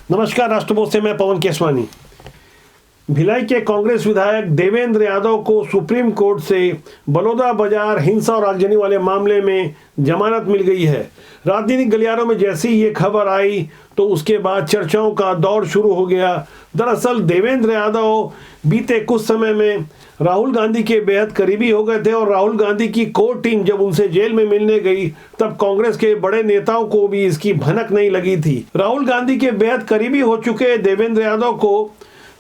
नमस्कार, राष्ट्रपोस्ट से मैं पवन केसवानी। भिलाई के कांग्रेस विधायक देवेंद्र यादव को सुप्रीम कोर्ट से बलौदाबाजार हिंसा और आगजनी वाले मामले में जमानत मिल गई है। राजनीतिक गलियारों में जैसे ही ये खबर आई तो उसके बाद चर्चाओं का दौर शुरू हो गया। दरअसल देवेंद्र यादव बीते कुछ समय में राहुल गांधी के बेहद करीबी हो गए थे और राहुल गांधी की कोर टीम जब उनसे जेल में मिलने गई तब कांग्रेस के बड़े नेताओं को भी इसकी भनक नहीं लगी थी। राहुल गांधी के बेहद करीबी हो चुके देवेंद्र यादव को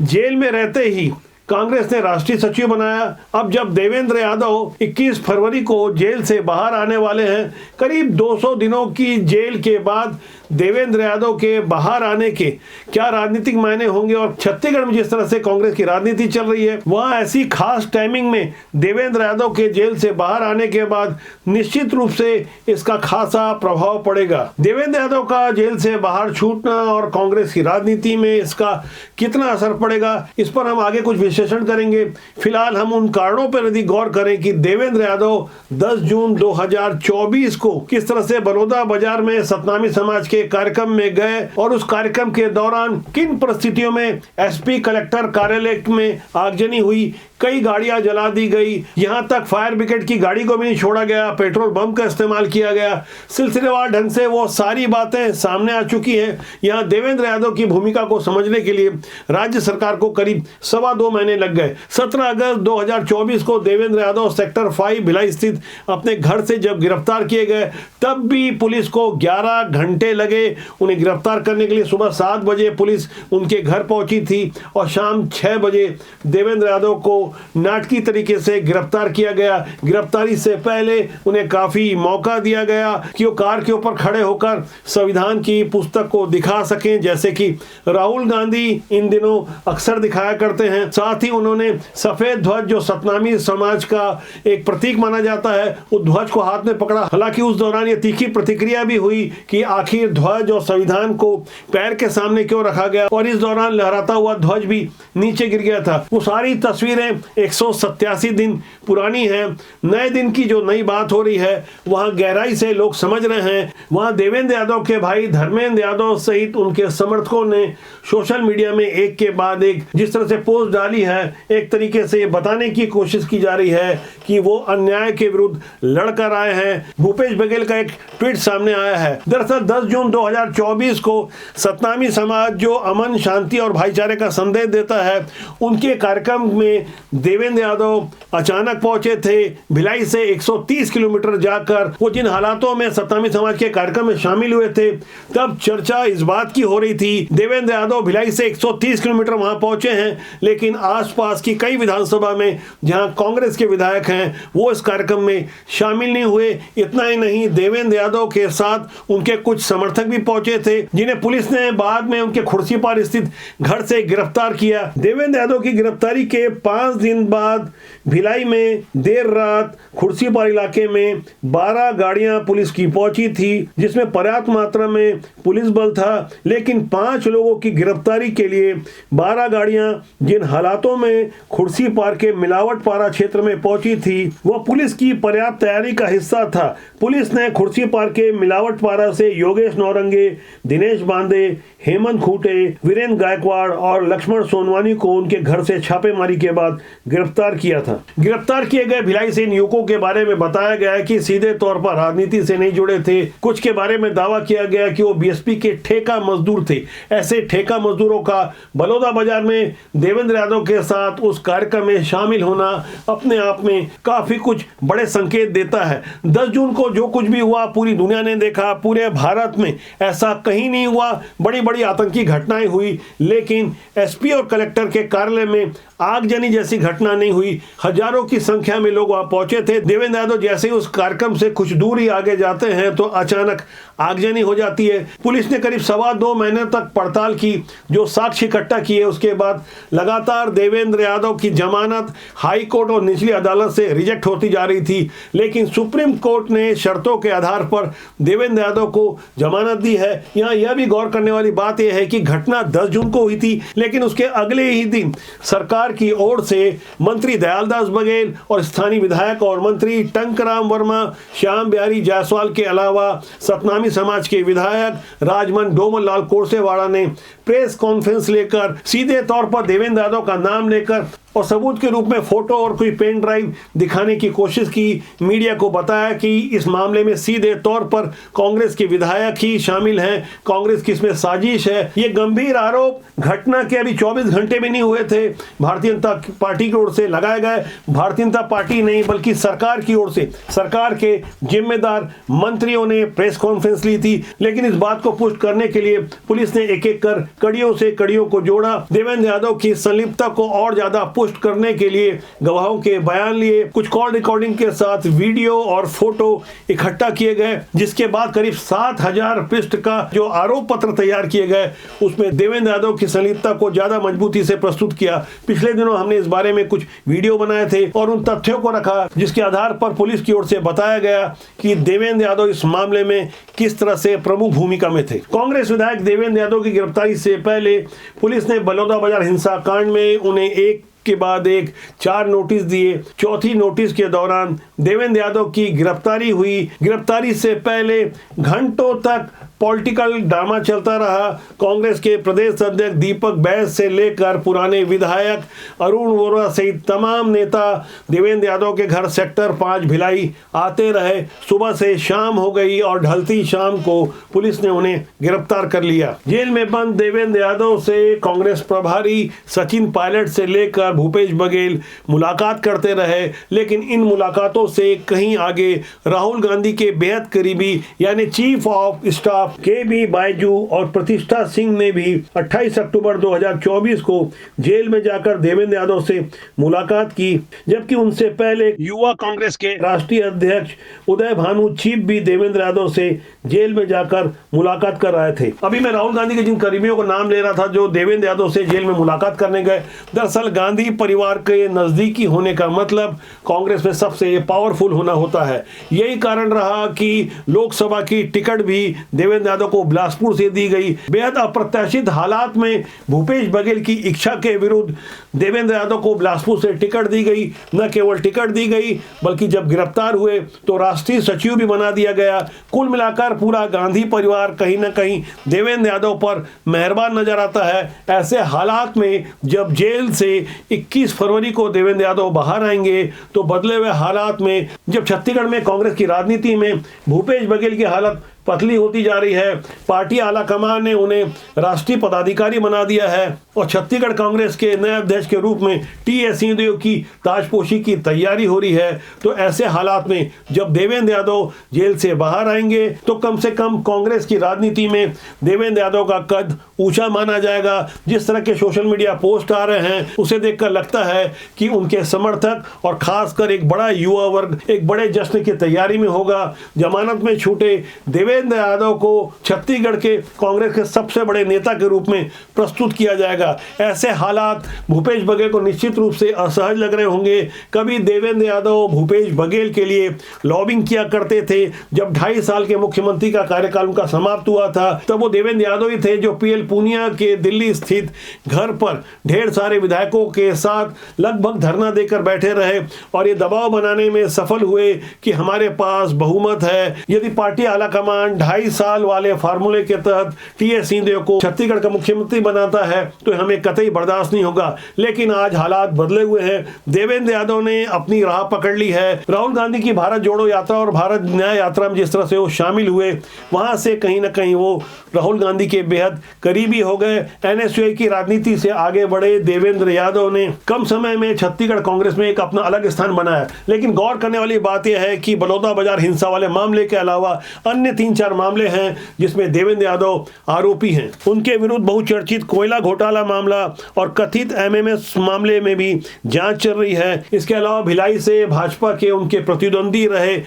जेल में रहते ही कांग्रेस ने राष्ट्रीय सचिव बनाया। अब जब देवेंद्र यादव 21 फरवरी को जेल से बाहर आने वाले हैं, करीब 200 दिनों की जेल के बाद देवेंद्र यादव के बाहर आने के क्या राजनीतिक मायने होंगे और छत्तीसगढ़ में जिस तरह से कांग्रेस की राजनीति चल रही है, वहां ऐसी खास टाइमिंग में देवेंद्र यादव के जेल से बाहर आने के बाद निश्चित रूप से इसका खासा प्रभाव पड़ेगा। देवेंद्र यादव का जेल से बाहर छूटना और कांग्रेस की राजनीति में इसका कितना असर पड़ेगा, इस पर हम आगे कुछ विश्लेषण करेंगे। फिलहाल हम उन कारणों पर यदि गौर करें कि देवेंद्र यादव 10 जून 2024 को किस तरह से बलौदाबाजार में सतनामी समाज के कार्यक्रम में गए और उस कार्यक्रम के दौरान किन परिस्थितियों में एसपी कलेक्टर कार्यालय में आगजनी हुई, कई गाड़ियां जला दी गई, यहां तक फायर ब्रिगेड की गाड़ी को भी नहीं छोड़ा गया, पेट्रोल बम का इस्तेमाल किया गया। सिलसिलेवार ढंग से वो सारी बातें सामने आ चुकी हैं। यहां देवेंद्र यादव की भूमिका को समझने के लिए राज्य सरकार को करीब 2.25 महीने लग गए। 17 अगस्त 2024 को देवेंद्र यादव सेक्टर 5 भिलाई स्थित अपने घर से जब गिरफ्तार किए गए तब भी पुलिस को 11 घंटे लगे उन्हें गिरफ्तार करने के लिए। सुबह 7 बजे पुलिस उनके घर पहुंची थी और शाम 6 बजे देवेंद्र यादव को नाटकीय तरीके से गिरफ्तार किया गया। गिरफ्तारी से पहले उन्हें काफी मौका दिया गया कि वो कार के ऊपर खड़े होकर संविधान की पुस्तक को दिखा सकें, जैसे कि राहुल गांधी इन दिनों अक्सर दिखाया करते हैं। साथ ही उन्होंने सफेद ध्वज, जो सतनामी समाज का एक प्रतीक माना जाता है, उस ध्वज को हाथ में पकड़ा। हालांकि उस दौरान ये तीखी प्रतिक्रिया भी हुई कि आखिर ध्वज और संविधान को पैर के सामने क्यों रखा गया, और इस दौरान लहराता हुआ ध्वज भी नीचे गिर गया था। वो सारी तस्वीरें 187 दिन पुरानी है। नए दिन की जो नई बात हो रही है वहां गहराई से लोग समझ रहे हैं। वहां देवेंद्र यादव के भाई धर्मेंद्र यादव सहित उनके समर्थकों ने सोशल मीडिया में एक के बाद एक जिस तरह से पोस्ट डाली है, एक तरीके से बताने की कोशिश की जा रही है कि वो अन्याय के विरुद्ध लड़कर आए हैं। भूपेश बघेल का एक ट्वीट सामने आया है। दरअसल 10 जून 2024 को सतनामी समाज, जो अमन, शांति और भाईचारे का संदेश देता है, उनके कार्यक्रम में देवेंद्र यादव अचानक पहुंचे थे। भिलाई से 130 किलोमीटर जाकर वो जिन हालातों में सतनामी समाज के कार्यक्रम में शामिल हुए थे, तब चर्चा इस बात की हो रही थी। देवेंद्र यादव भिलाई से 130 किलोमीटर वहां पहुंचे हैं, लेकिन आसपास की कई विधानसभा में जहां कांग्रेस के विधायक हैं वो इस कार्यक्रम में शामिल नहीं हुए। इतना ही नहीं, देवेंद्र यादव के साथ उनके कुछ समर्थक भी पहुंचे थे, जिन्हें पुलिस ने बाद में उनके खुर्सीपार स्थित घर से गिरफ्तार किया। देवेंद्र यादव की गिरफ्तारी के 5 दिन बाद भिलाई में देर रात खुर्सीपार इलाके में 12 गाड़ियां पुलिस की पहुंची थी, जिसमें पर्याप्त मात्रा में पुलिस बल था। लेकिन 5 लोगों की गिरफ्तारी के लिए 12 गाड़ियां जिन हालातों में खुर्सीपार के मिलावटपारा क्षेत्र में पहुंची थी, वह पुलिस की पर्याप्त तैयारी का हिस्सा था। पुलिस ने खुर्सीपार के मिलावटपारा से योगेश नौरंगे, दिनेश बांदे, हेमंत खूंटे, वीरेंद्र गायकवाड़ और लक्ष्मण सोनवानी को उनके घर से छापेमारी के बाद गिरफ्तार किया था। गिरफ्तार किए गए भिलाई से इन युवकों के बारे में बताया गया है कि सीधे तौर पर राजनीति से नहीं जुड़े थे। कुछ के बारे में दावा किया गया कि वो बीएसपी के ठेका मजदूर थे। ऐसे ठेका मजदूरों का बलौदाबाजार में देवेंद्र यादव के साथ उस कार्यक्रम में शामिल होना अपने आप में काफी कुछ बड़े संकेत देता है। 10 जून को जो कुछ भी हुआ पूरी दुनिया ने देखा। पूरे भारत में ऐसा कहीं नहीं हुआ। बड़ी बड़ी आतंकी घटनाएं हुई, लेकिन एसपी और कलेक्टर के कार्यालय में आगजनी जैसी घटना नहीं हुई। हजारों की संख्या में लोग वहां पहुंचे थे। देवेंद्र यादव जैसे ही उस कार्यक्रम से कुछ दूर ही आगे जाते हैं तो अचानक आगजनी हो जाती है। पुलिस ने करीब 2.25 महीने तक पड़ताल की, जो साक्ष्य इकट्ठा किए। उसके बाद लगातार देवेंद्र यादव की जमानत हाई कोर्ट और निचली अदालत से रिजेक्ट होती जा रही थी, लेकिन सुप्रीम कोर्ट ने शर्तों के आधार पर देवेंद्र यादव को जमानत दी है। यहाँ यह भी गौर करने वाली बात यह है कि घटना 10 जून को हुई थी, लेकिन उसके अगले ही दिन सरकार की ओर से मंत्री दयालदास बघेल और स्थानीय विधायक और मंत्री टंकराम वर्मा, श्याम बिहारी जायसवाल के अलावा सतनामी ब्राह्मणी समाज के विधायक राजमन डोमन लाल कोरसेवाड़ा ने प्रेस कॉन्फ्रेंस लेकर सीधे तौर पर देवेंद्र यादव का नाम लेकर और सबूत के रूप में फोटो और कोई पेन ड्राइव दिखाने की कोशिश की। मीडिया को बताया कि इस मामले में सीधे तौर पर कांग्रेस के विधायक ही शामिल हैं, कांग्रेस की इसमें साजिश है। ये गंभीर आरोप घटना के अभी 24 घंटे भी नहीं हुए थे भारतीय जनता पार्टी की ओर से लगाए गए। भारतीय जनता पार्टी नहीं बल्कि सरकार की ओर से सरकार के जिम्मेदार मंत्रियों ने प्रेस कॉन्फ्रेंस ली थी, लेकिन इस बात को पुष्ट करने के लिए पुलिस ने एक एक कर कड़ियों से कड़ियों को जोड़ा। देवेंद्र यादव की संलिप्तता को और ज्यादा पुष्ट करने के लिए गवाहों के बयान लिए, कुछ कॉल रिकॉर्डिंग के साथ वीडियो और फोटो इकट्ठा किए गए, जिसके बाद करीब 7000 पृष्ठ का जो आरोप पत्र तैयार किए गए उसमें देवेंद्र यादव की संलिप्तता को ज्यादा मजबूती से प्रस्तुत किया। पिछले दिनों हमने इस बारे में कुछ वीडियो बनाए थे और उन तथ्यों को रखा जिसके आधार पर पुलिस की ओर से बताया गया कि देवेंद्र यादव इस मामले में किस तरह से प्रमुख भूमिका में थे। कांग्रेस विधायक देवेंद्र यादव की गिरफ्तारी से पहले पुलिस ने बलौदा बाजार हिंसा कांड में उन्हें एक के बाद एक 4 नोटिस दिए। चौथी नोटिस के दौरान देवेंद्र यादव की गिरफ्तारी हुई। गिरफ्तारी से पहले घंटों तक पॉलिटिकल ड्रामा चलता रहा। कांग्रेस के प्रदेश अध्यक्ष दीपक बैस से लेकर पुराने विधायक अरुण वोरा सहित तमाम नेता देवेंद्र यादव के घर सेक्टर 5 भिलाई आते रहे। सुबह से शाम हो गई और ढलती शाम को पुलिस ने उन्हें गिरफ्तार कर लिया। जेल में बंद देवेंद्र यादव से कांग्रेस प्रभारी सचिन पायलट से लेकर भूपेश बघेल मुलाकात करते रहे, लेकिन इन मुलाकातों से कहीं आगे राहुल गांधी के बेहद करीबी यानी chief of staff KB. Byju और प्रतिष्ठा सिंह ने भी 28 अक्टूबर 2024 को जेल में जाकर देवेंद्र यादव से मुलाकात की, जबकि उनसे पहले युवा कांग्रेस के राष्ट्रीय अध्यक्ष उदय भानु छिप भी देवेंद्र यादव से जेल में जाकर मुलाकात कर रहे थे। अभी मैं राहुल गांधी के जिन कर्मियों का नाम ले रहा था जो देवेंद्र यादव से जेल में मुलाकात करने गए, दरअसल गांधी परिवार के नजदीकी होने का मतलब कांग्रेस में सबसे पावरफुल होना होता है। यही कारण रहा कि लोकसभा की टिकट भी देवेंद्र यादव को बिलासपुर से दी गई। बेहद अप्रत्याशित हालात में भूपेश बघेल की इच्छा के विरुद्ध देवेंद्र यादव को बिलासपुर से टिकट दी गई। न केवल टिकट दी गई बल्कि जब गिरफ्तार हुए तो राष्ट्रीय सचिव भी बना दिया गया। कुल मिलाकर पूरा गांधी परिवार कहीं ना कहीं देवेंद्र यादव पर मेहरबान नजर आता है। ऐसे हालात में जब जेल से 21 फरवरी को देवेंद्र यादव बाहर आएंगे तो बदले हुए हालात में जब छत्तीसगढ़ में कांग्रेस की राजनीति में भूपेश बघेल की हालत पतली होती जा रही है, पार्टी आला कमान ने उन्हें राष्ट्रीय पदाधिकारी बना दिया है और छत्तीसगढ़ कांग्रेस के नए अध्यक्ष के रूप में टी.एस. सिंहदेव की ताजपोशी की तैयारी हो रही है, तो ऐसे हालात में जब देवेंद्र यादव जेल से बाहर आएंगे तो कम से कम कांग्रेस की राजनीति में देवेंद्र यादव का कद ऊंचा माना जाएगा। जिस तरह के सोशल मीडिया पोस्ट आ रहे हैं उसे देखकर लगता है कि उनके समर्थक और खासकर एक बड़ा युवा वर्ग एक बड़े जश्न की तैयारी में होगा। जमानत में छूटे देवेंद्र यादव को छत्तीसगढ़ के कांग्रेस के सबसे बड़े नेता के रूप में प्रस्तुत किया जाएगा। ऐसे हालात भूपेश बघेल को निश्चित रूप से असहज लग रहे होंगे। कभी देवेंद्र यादव भूपेश बघेल के लिए लॉबिंग किया करते थे। जब 2.5 साल के मुख्यमंत्री का कार्यकाल उनका समाप्त हुआ था तब वो देवेंद्र यादव ही थे जो पीएल पूनिया के दिल्ली स्थित घर पर ढेर सारे विधायकों के साथ लगभग धरना देकर बैठे रहे और ये दबाव बनाने में सफल हुए कि हमारे पास बहुमत है। यदि पार्टी आला कमान 2.5 साल वाले फार्मूले के तहत टी.एस. सिंहदेव को छत्तीसगढ़ का मुख्यमंत्री बनाता है तो हमें कतई बर्दाश्त नहीं होगा। लेकिन आज हालात बदले हुए हैं। देवेंद्र यादव ने अपनी राह पकड़ ली है। राहुल गांधी की भारत जोड़ो यात्रा और भारत न्याय यात्रा में जिस तरह से वो शामिल हुए, वहां से कहीं ना कहीं वो राहुल गांधी के बेहद करीबी हो गए। एनएसयूआई की राजनीति से आगे बढ़े देवेंद्र यादव ने कम समय में छत्तीसगढ़ कांग्रेस में एक अपना अलग स्थान बनाया। लेकिन गौर करने वाली बात यह है कि बलौदा बाजार हिंसा वाले मामले के अलावा अन्य 3-4 मामले हैं जिसमें देवेंद्र यादव आरोपी हैं। उनके विरुद्ध बहुचर्चित कोयला घोटाला मामला और कथित एमएमएस मामले में भी जांच चल रही है। इसके अलावा भिलाई से भाजपा के उनके प्रतिद्वंदी रहे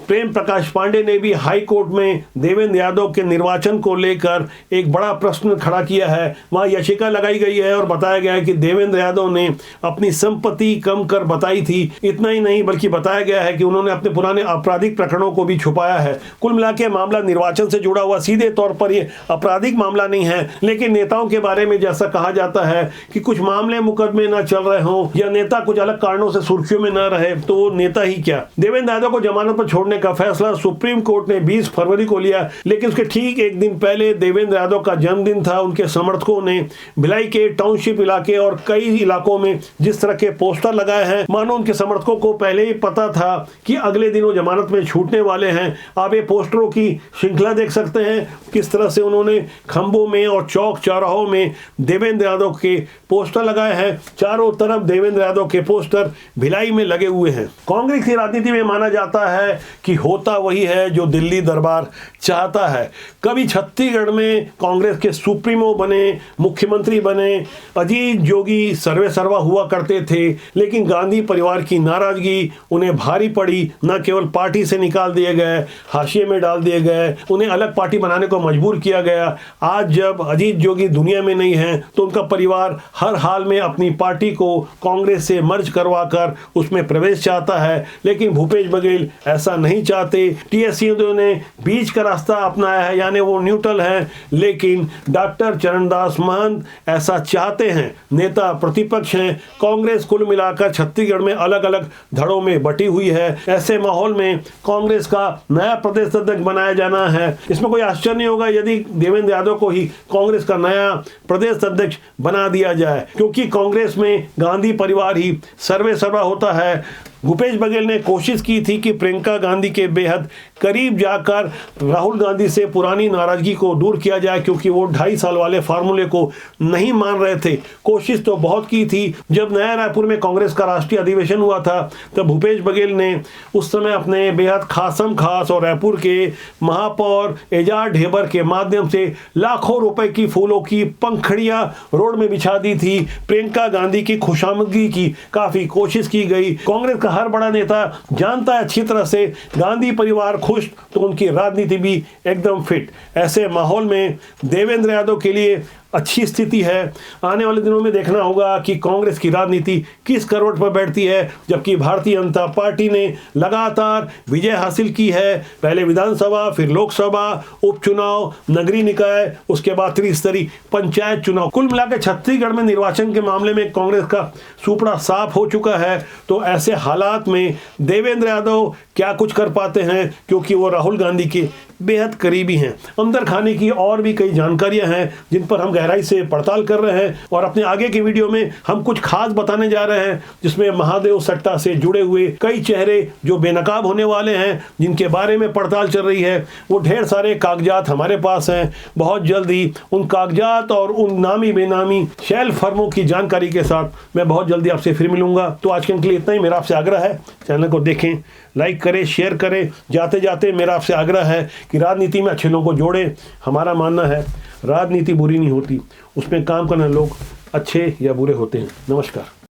प्रेम प्रकाश पांडे ने भी हाई कोर्ट में देवेंद्र यादव के निर्वाचन को लेकर एक बड़ा प्रश्न खड़ा किया है। वहां याचिका लगाई गई है और बताया गया है कि देवेंद्र यादव ने अपनी संपत्ति कम कर बताई थी। इतना ही नहीं बल्कि बताया गया है कि उन्होंने अपने पुराने आपराधिक प्रकरणों को भी छुपाया है। कुल मिला के मामला निर्वाचन से जुड़ा हुआ सीधे तौर पर यह आपराधिक मामला नहीं है, लेकिन नेताओं के बारे में जैसा कहा जाता है कि कुछ मामले मुकदमे न चल रहे हों या नेता कुछ अलग कारणों से सुर्खियों में न रहे तो वो नेता ही क्या। देवेंद्र यादव को जमानत पर छोड़ छोड़ने का फैसला सुप्रीम कोर्ट ने 20 फरवरी को लिया, लेकिन उसके ठीक एक दिन पहले देवेंद्र यादव का जन्मदिन था। उनके समर्थकों ने भिलाई के टाउनशिप इलाके और कई इलाकों में जिस तरह के पोस्टर लगाए हैं, मानो उनके समर्थकों को पहले ही पता था कि अगले दिन वो जमानत में छूटने वाले हैं। आप ये पोस्टरों की श्रृंखला देख सकते हैं, किस तरह से उन्होंने खंभों में और चौक चौराहों में देवेंद्र यादव के पोस्टर लगाए हैं। चारों तरफ देवेंद्र यादव के पोस्टर भिलाई में लगे हुए हैं। कांग्रेस की राजनीति में माना जाता है कि होता वही है जो दिल्ली दरबार चाहता है। कभी छत्तीसगढ़ में कांग्रेस के सुप्रीमो बने, मुख्यमंत्री बने, अजीत जोगी सर्वे सर्वा हुआ करते थे, लेकिन गांधी परिवार की नाराजगी उन्हें भारी पड़ी। न केवल पार्टी से निकाल दिए गए, हाशिए में डाल दिए गए, उन्हें अलग पार्टी बनाने को मजबूर किया गया। आज जब अजीत जोगी दुनिया में नहीं है तो उनका परिवार हर हाल में अपनी पार्टी को कांग्रेस से मर्ज करवाकर उसमें प्रवेश चाहता है, लेकिन भूपेश बघेल ऐसा नहीं चाहते। टीएस सिंहदेव ने बीच का रास्ता अपनाया है, यानी वो न्यूट्रल है, लेकिन डॉक्टर चरणदास महंत ऐसा चाहते हैं। नेता प्रतिपक्ष हैं। कांग्रेस कुल मिलाकर छत्तीसगढ़ में अलग अलग धड़ों में बटी हुई है। ऐसे माहौल में कांग्रेस का नया प्रदेश अध्यक्ष बनाया जाना है। इसमें कोई आश्चर्य नहीं होगा यदि देवेंद्र यादव को ही कांग्रेस का नया प्रदेश अध्यक्ष बना दिया जाए, क्योंकि कांग्रेस में गांधी परिवार ही सर्वे सर्वा होता है। भूपेश बघेल ने कोशिश की थी कि प्रियंका गांधी के बेहद करीब जाकर राहुल गांधी से पुरानी नाराजगी को दूर किया जाए, क्योंकि वो 2.5 साल वाले फार्मूले को नहीं मान रहे थे। कोशिश तो बहुत की थी। जब नया रायपुर में कांग्रेस का राष्ट्रीय अधिवेशन हुआ था तब भूपेश बघेल ने उस समय अपने बेहद खासम खास और रायपुर के महापौर एजाज ढेबर के माध्यम से लाखों रुपए की फूलों की पंखड़ियां रोड में बिछा दी थी। प्रियंका गांधी की खुशामदगी की काफी कोशिश की गई। कांग्रेस का हर बड़ा नेता जानता है अच्छी तरह से गांधी परिवार खुश तो उनकी राजनीति भी एकदम फिट। ऐसे माहौल में देवेंद्र यादव के लिए अच्छी स्थिति है। आने वाले दिनों में देखना होगा कि कांग्रेस की राजनीति किस करवट पर बैठती है, जबकि भारतीय जनता पार्टी ने लगातार विजय हासिल की है। पहले विधानसभा, फिर लोकसभा, उपचुनाव, नगरीय निकाय, उसके बाद त्रिस्तरीय पंचायत चुनाव। कुल मिलाकर छत्तीसगढ़ में निर्वाचन के मामले में कांग्रेस का सुपड़ा साफ हो चुका है। तो ऐसे हालात में देवेंद्र यादव क्या कुछ कर पाते हैं, क्योंकि वो राहुल गांधी के बेहद करीबी हैं। अंदर खाने की और भी कई जानकारियां हैं जिन पर हम गहराई से पड़ताल कर रहे हैं, और अपने आगे की वीडियो में हम कुछ खास बताने जा रहे हैं, जिसमें महादेव सट्टा से जुड़े हुए कई चेहरे जो बेनकाब होने वाले हैं, जिनके बारे में पड़ताल चल रही है। वो ढेर सारे कागजात हमारे पास हैं। बहुत जल्दी उन कागजात और उन नामी बेनामी शैल फर्मों की जानकारी के साथ मैं बहुत जल्दी आपसे फिर मिलूंगा। तो आज के लिए इतना ही। मेरा आपसे आग्रह है, चैनल को देखें, लाइक करें, शेयर करें। जाते जाते मेरा आपसे आग्रह है कि राजनीति में अच्छे लोगों को जोड़ें। हमारा मानना है राजनीति बुरी नहीं होती, उसमें काम करने लोग अच्छे या बुरे होते हैं। नमस्कार।